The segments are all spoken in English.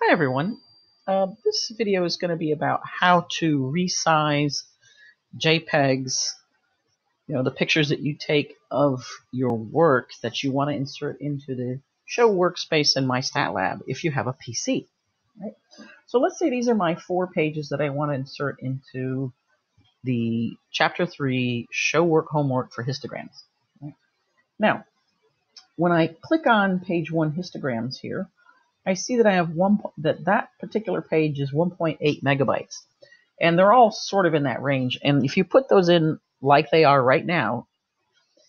Hi everyone. This video is going to be about how to resize JPEGs, the pictures that you take of your work that you want to insert into the show workspace in MyStatLab if you have a PC. Right? So let's say these are my 4 pages that I want to insert into the Chapter 3 Show Work Homework for Histograms. Right? Now, when I click on page 1 histograms here, I see that I have that particular page is 1.8 megabytes, and they're all sort of in that range. And if you put those in like they are right now,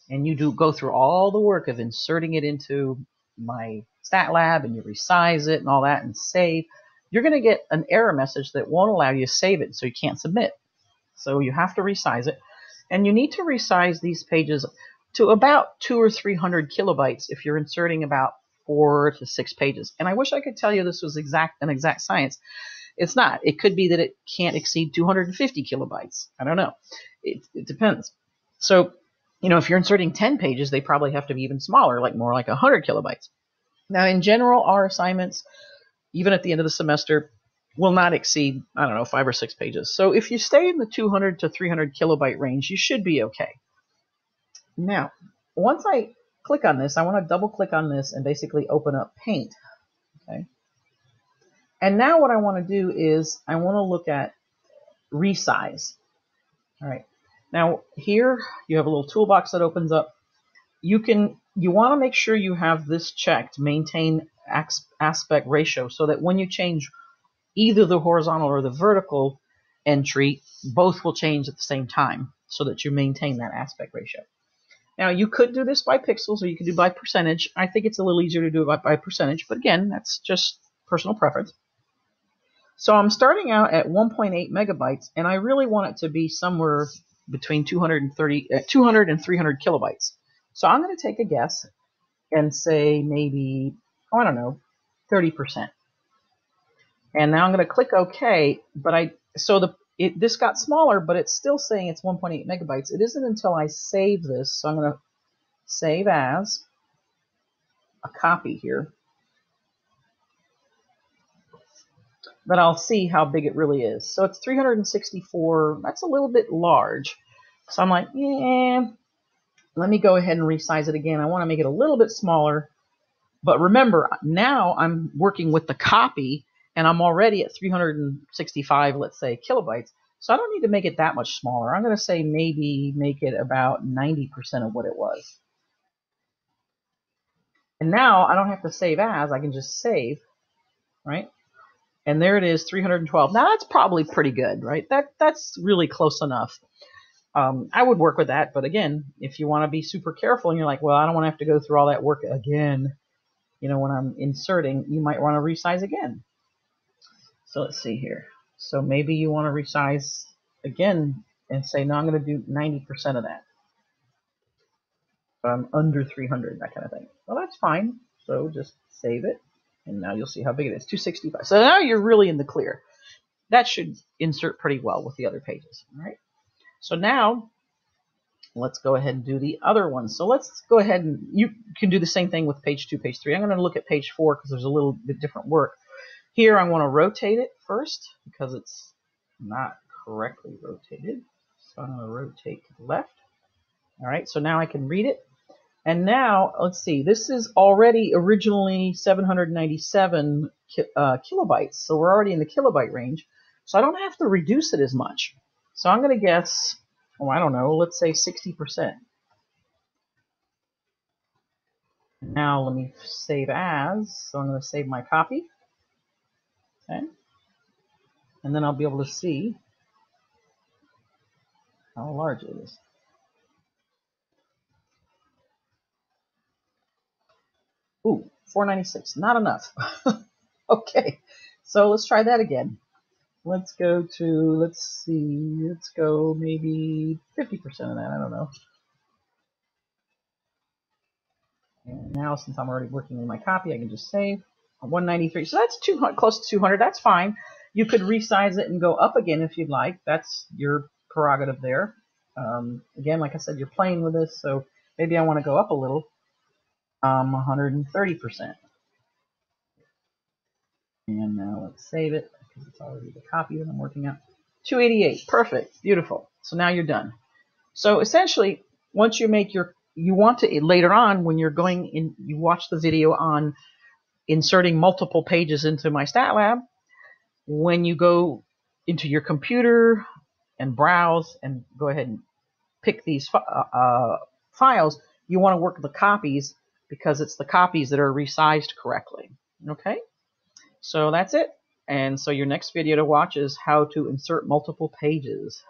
and you go through all the work of inserting it into my StatLab, and you resize it and all that and save, you're going to get an error message that won't allow you to save it, so you can't submit. So you have to resize it, and you need to resize these pages to about 200 or 300 kilobytes if you're inserting about 4 to 6 pages. And I wish I could tell you this was an exact science. It's not. It could be that it can't exceed 250 kilobytes. I don't know. It depends. So, if you're inserting 10 pages, they probably have to be even smaller, more like 100 kilobytes. Now, in general, our assignments, even at the end of the semester, will not exceed, 5 or 6 pages. So if you stay in the 200 to 300 kilobyte range, you should be okay. Now, once I click on this, I want to double click on this and basically open up Paint. Okay. And now what I want to do is I want to look at resize. All right. Now here you have a little toolbox that opens up. You want to make sure you have this checked, maintain aspect ratio, so that when you change either the horizontal or the vertical entry, both will change at the same time, so that you maintain that aspect ratio. Now, you could do this by pixels, or you could do by percentage. I think it's a little easier to do it by percentage, but again, that's just personal preference. So I'm starting out at 1.8 megabytes, and I really want it to be somewhere between 200 and 300 kilobytes. So I'm going to take a guess and say maybe, 30%. And now I'm going to click OK, but this got smaller, but it's still saying it's 1.8 megabytes. It isn't until I save this, so I'm going to save as a copy here, that I'll see how big it really is. So it's 364. That's a little bit large. So I'm like, let me go ahead and resize it again. I want to make it a little bit smaller. But remember, now I'm working with the copy, and I'm already at 365, let's say, kilobytes. So I don't need to make it that much smaller. I'm going to say maybe make it about 90% of what it was. And now I don't have to save as. I can just save, right? And there it is, 312. Now that's probably pretty good, right? That's really close enough. I would work with that, but again, if you want to be super careful and you're like, well, I don't want to have to go through all that work again, when I'm inserting, you might want to resize again. So let's see here. So maybe you want to resize again and say, no, I'm going to do 90% of that. Under 300, that kind of thing. Well, that's fine. So just save it. And now you'll see how big it is, 265. So now you're really in the clear. That should insert pretty well with the other pages. All right. So now let's go ahead and do the other one. So let's go ahead and you can do the same thing with page 2, page 3. I'm going to look at page 4 because there's a little bit different work. Here I want to rotate it first because it's not correctly rotated. So I'm going to rotate to the left. All right. So now I can read it. And now, let's see, this is already originally 797 kilobytes, so we're already in the kilobyte range, so I don't have to reduce it as much. So I'm going to guess, I don't know, let's say 60%. Now let me save as, so I'm going to save my copy, okay, and then I'll be able to see how large it is. Ooh, 496, not enough. Okay, so let's try that again. Let's go maybe 50% of that, I don't know. And now, since I'm already working with my copy, I can just save 193. So that's close to 200, that's fine. You could resize it and go up again if you'd like. That's your prerogative there. Again, like I said, you're playing with this, so maybe I want to go up a little. 130%. And now let's save it because it's already the copy that I'm working on. 288, perfect, beautiful. So now you're done. So essentially, once you make you want to, later on when you're going in, you watch the video on inserting multiple pages into my stat lab. When you go into your computer and browse and go ahead and pick these files, you want to work the copies because it's the copies that are resized correctly. Okay, so that's it. And so your next video to watch is how to insert multiple pages.